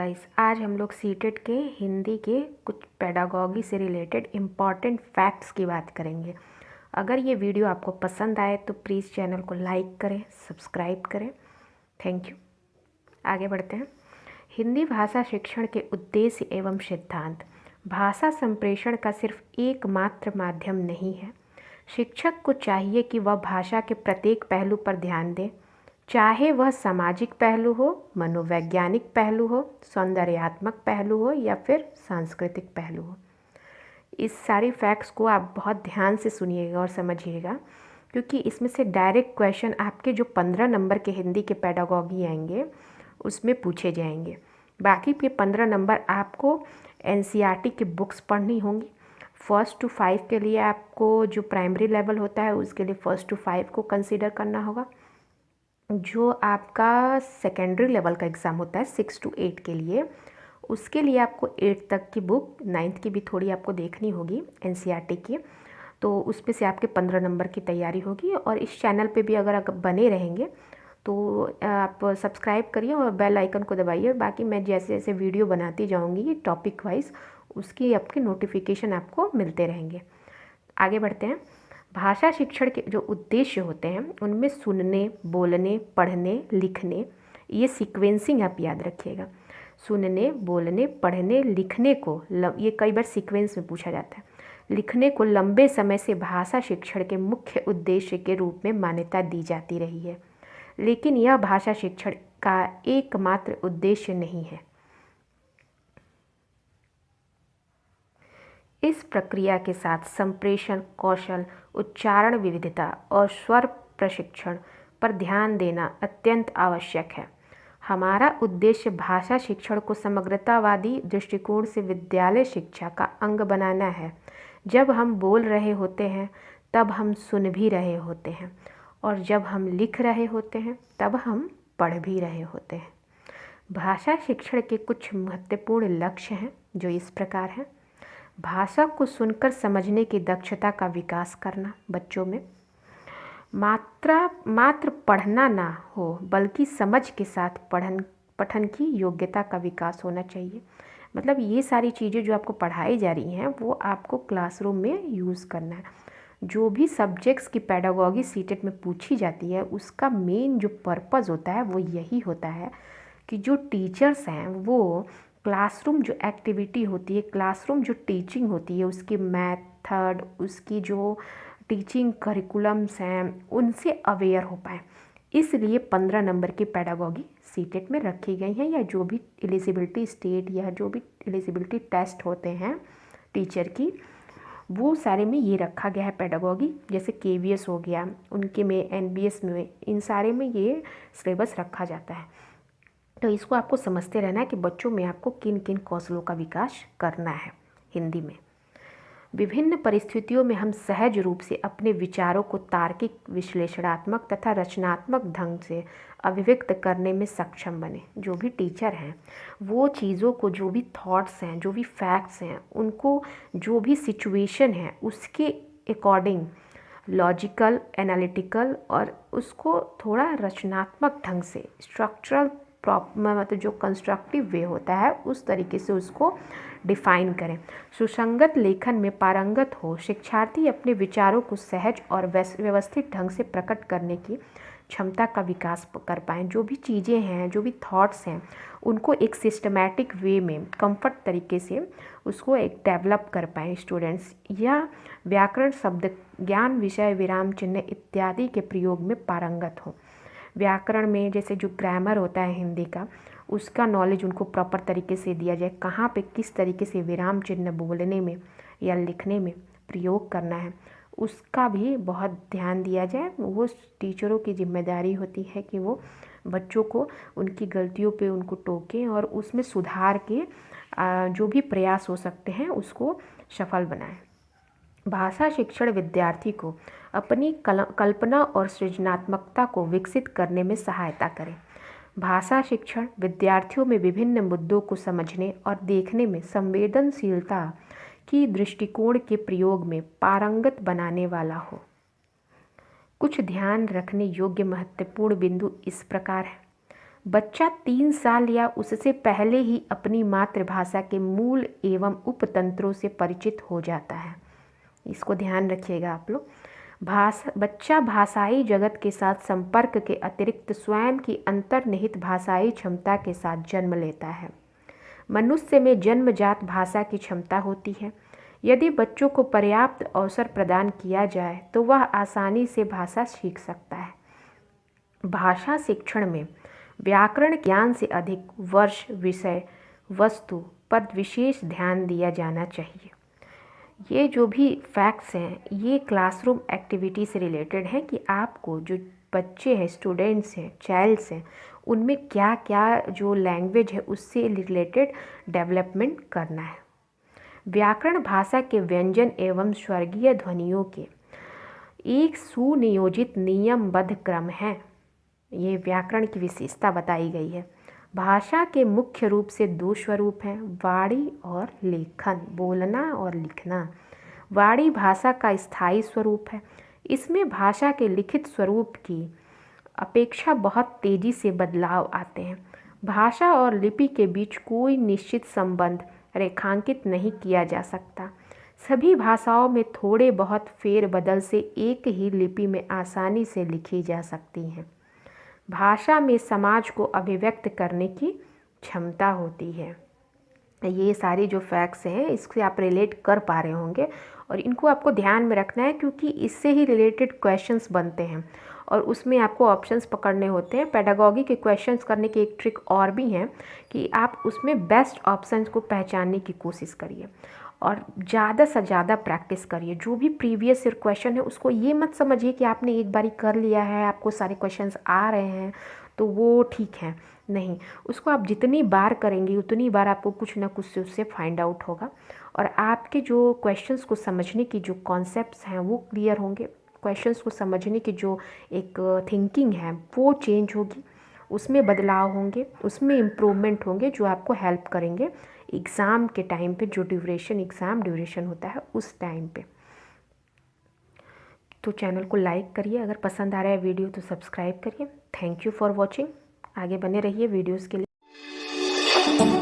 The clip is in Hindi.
गाइस, आज हम लोग सीटेट के हिंदी के कुछ पेडागॉजी से रिलेटेड इम्पॉर्टेंट फैक्ट्स की बात करेंगे। अगर ये वीडियो आपको पसंद आए तो प्लीज़ चैनल को लाइक करें, सब्सक्राइब करें। Thank you. आगे बढ़ते हैं। हिंदी भाषा शिक्षण के उद्देश्य एवं सिद्धांत। भाषा संप्रेषण का सिर्फ एकमात्र माध्यम नहीं है। शिक्षक को चाहिए कि वह भाषा के प्रत्येक पहलू पर ध्यान दे, चाहे वह सामाजिक पहलू हो, मनोवैज्ञानिक पहलू हो, सौंदर्यात्मक पहलू हो या फिर सांस्कृतिक पहलू हो। इस सारी फैक्ट्स को आप बहुत ध्यान से सुनिएगा और समझिएगा, क्योंकि इसमें से डायरेक्ट क्वेश्चन आपके जो 15 नंबर के हिंदी के पेडागॉजी आएंगे उसमें पूछे जाएंगे। बाकी के 15 नंबर आपको एनसीईआरटी की बुक्स पढ़नी होंगी। 1st to 5 के लिए आपको जो प्राइमरी लेवल होता है उसके लिए 1st to 5 को कंसीडर करना होगा। जो आपका सेकेंडरी लेवल का एग्ज़ाम होता है 6 to 8 के लिए, उसके लिए आपको 8 तक की बुक, 9th की भी थोड़ी आपको देखनी होगी एनसीईआरटी की, तो उसमें से आपके 15 नंबर की तैयारी होगी। और इस चैनल पे भी अगर बने रहेंगे तो आप सब्सक्राइब करिए और बेल आइकन को दबाइए। बाकी मैं जैसे जैसे वीडियो बनाती जाऊँगी टॉपिक वाइज, उसकी आपके नोटिफिकेशन आपको मिलते रहेंगे। आगे बढ़ते हैं। भाषा शिक्षण के जो उद्देश्य होते हैं उनमें सुनने, बोलने, पढ़ने, लिखने, ये सीक्वेंसिंग आप याद रखिएगा। सुनने, बोलने, पढ़ने, लिखने को ये कई बार सीक्वेंस में पूछा जाता है। लिखने को लंबे समय से भाषा शिक्षण के मुख्य उद्देश्य के रूप में मान्यता दी जाती रही है, लेकिन यह भाषा शिक्षण का एकमात्र उद्देश्य नहीं है। इस प्रक्रिया के साथ संप्रेषण कौशल, उच्चारण विविधता और स्वर प्रशिक्षण पर ध्यान देना अत्यंत आवश्यक है। हमारा उद्देश्य भाषा शिक्षण को समग्रतावादी दृष्टिकोण से विद्यालय शिक्षा का अंग बनाना है। जब हम बोल रहे होते हैं तब हम सुन भी रहे होते हैं, और जब हम लिख रहे होते हैं तब हम पढ़ भी रहे होते हैं। भाषा शिक्षण के कुछ महत्वपूर्ण लक्ष्य हैं जो इस प्रकार हैं। भाषा को सुनकर समझने की दक्षता का विकास करना बच्चों में। मात्र पढ़ना ना हो बल्कि समझ के साथ पठन की योग्यता का विकास होना चाहिए। मतलब ये सारी चीज़ें जो आपको पढ़ाई जा रही हैं वो आपको क्लासरूम में यूज़ करना है। जो भी सब्जेक्ट्स की पेडागॉजी सीटेट में पूछी जाती है उसका मेन जो पर्पज़ होता है वो यही होता है कि जो टीचर्स हैं वो क्लासरूम जो एक्टिविटी होती है, क्लासरूम जो टीचिंग होती है, उसकी मेथड, उसकी जो टीचिंग करिकुलम्स हैं उनसे अवेयर हो पाए। इसलिए 15 नंबर की पेडागॉजी सीटेट में रखी गई हैं, या जो भी एलिजिबिलिटी स्टेट या जो भी एलिजिबिलिटी टेस्ट होते हैं टीचर की, वो सारे में ये रखा गया है पेडागॉजी। जैसे केवीएस हो गया, उनके में एनबीएस में, इन सारे में ये सिलेबस रखा जाता है। तो इसको आपको समझते रहना है कि बच्चों में आपको किन किन कौशलों का विकास करना है। हिंदी में विभिन्न परिस्थितियों में हम सहज रूप से अपने विचारों को तार्किक, विश्लेषणात्मक तथा रचनात्मक ढंग से अभिव्यक्त करने में सक्षम बने। जो भी टीचर हैं वो चीज़ों को, जो भी थॉट्स हैं, जो भी फैक्ट्स हैं, उनको जो भी सिचुएशन है उसके अकॉर्डिंग लॉजिकल, एनालिटिकल और उसको थोड़ा रचनात्मक ढंग से, स्ट्रक्चरल मतलब जो कंस्ट्रक्टिव वे होता है उस तरीके से उसको डिफाइन करें। सुसंगत लेखन में पारंगत हो शिक्षार्थी अपने विचारों को सहज और व्यवस्थित ढंग से प्रकट करने की क्षमता का विकास कर पाएँ। जो भी चीज़ें हैं, जो भी थॉट्स हैं, उनको एक सिस्टमैटिक वे में कंफर्ट तरीके से उसको एक डेवलप कर पाएँ स्टूडेंट्स। या व्याकरण, शब्द ज्ञान, विषय, विराम चिन्ह इत्यादि के प्रयोग में पारंगत हो। व्याकरण में जैसे जो ग्रामर होता है हिंदी का, उसका नॉलेज उनको प्रॉपर तरीके से दिया जाए, कहाँ पे किस तरीके से विराम चिन्ह बोलने में या लिखने में प्रयोग करना है उसका भी बहुत ध्यान दिया जाए। वो टीचरों की जिम्मेदारी होती है कि वो बच्चों को उनकी गलतियों पे उनको टोकें और उसमें सुधार के जो भी प्रयास हो सकते हैं उसको सफल बनाएं। भाषा शिक्षण विद्यार्थी को अपनी कल्पना और सृजनात्मकता को विकसित करने में सहायता करें। भाषा शिक्षण विद्यार्थियों में विभिन्न मुद्दों को समझने और देखने में संवेदनशीलता की दृष्टिकोण के प्रयोग में पारंगत बनाने वाला हो। कुछ ध्यान रखने योग्य महत्वपूर्ण बिंदु इस प्रकार है। बच्चा 3 साल या उससे पहले ही अपनी मातृभाषा के मूल एवं उपतंत्रों से परिचित हो जाता है। इसको ध्यान रखिएगा आप लोग। बच्चा भाषाई जगत के साथ संपर्क के अतिरिक्त स्वयं की अंतर्निहित भाषाई क्षमता के साथ जन्म लेता है। मनुष्य में जन्मजात भाषा की क्षमता होती है। यदि बच्चों को पर्याप्त अवसर प्रदान किया जाए तो वह आसानी से भाषा सीख सकता है। भाषा शिक्षण में व्याकरण ज्ञान से अधिक वर्ष, विषय, वस्तु, पद विशेष ध्यान दिया जाना चाहिए। ये जो भी फैक्ट्स हैं ये क्लासरूम एक्टिविटी से रिलेटेड हैं कि आपको जो बच्चे हैं, स्टूडेंट्स हैं, चाइल्ड्स हैं, उनमें क्या क्या जो लैंग्वेज है उससे रिलेटेड डेवलपमेंट करना है। व्याकरण भाषा के व्यंजन एवं स्वर्गीय ध्वनियों के एक सुनियोजित नियमबद्ध क्रम है। ये व्याकरण की विशेषता बताई गई है। भाषा के मुख्य रूप से 2 स्वरूप हैं, वाणी और लेखन, बोलना और लिखना। वाणी भाषा का स्थायी स्वरूप है। इसमें भाषा के लिखित स्वरूप की अपेक्षा बहुत तेजी से बदलाव आते हैं। भाषा और लिपि के बीच कोई निश्चित संबंध रेखांकित नहीं किया जा सकता। सभी भाषाओं में थोड़े बहुत फेरबदल से एक ही लिपि में आसानी से लिखी जा सकती हैं। भाषा में समाज को अभिव्यक्त करने की क्षमता होती है। ये सारी जो फैक्ट्स हैं इससे आप रिलेट कर पा रहे होंगे और इनको आपको ध्यान में रखना है क्योंकि इससे ही रिलेटेड क्वेश्चंस बनते हैं और उसमें आपको ऑप्शंस पकड़ने होते हैं। पेडागॉजी के क्वेश्चंस करने की एक ट्रिक और भी है कि आप उसमें बेस्ट ऑप्शंस को पहचानने की कोशिश करिए और ज़्यादा से ज़्यादा प्रैक्टिस करिए। जो भी प्रीवियस ईयर क्वेश्चन है उसको ये मत समझिए कि आपने एक बारी कर लिया है, आपको सारे क्वेश्चंस आ रहे हैं तो वो ठीक है, नहीं। उसको आप जितनी बार करेंगे उतनी बार आपको कुछ ना कुछ उससे फाइंड आउट होगा और आपके जो क्वेश्चंस को समझने की जो कॉन्सेप्ट्स हैं वो क्लियर होंगे। क्वेश्चंस को समझने की जो एक थिंकिंग है वो चेंज होगी, उसमें बदलाव होंगे, उसमें इम्प्रूवमेंट होंगे जो आपको हेल्प करेंगे एग्ज़ाम के टाइम पे, जो एग्ज़ाम ड्यूरेशन होता है उस टाइम पे। तो चैनल को लाइक करिए, अगर पसंद आ रहा है वीडियो तो सब्सक्राइब करिए। Thank you for watching. आगे बने रहिए वीडियोज़ के लिए।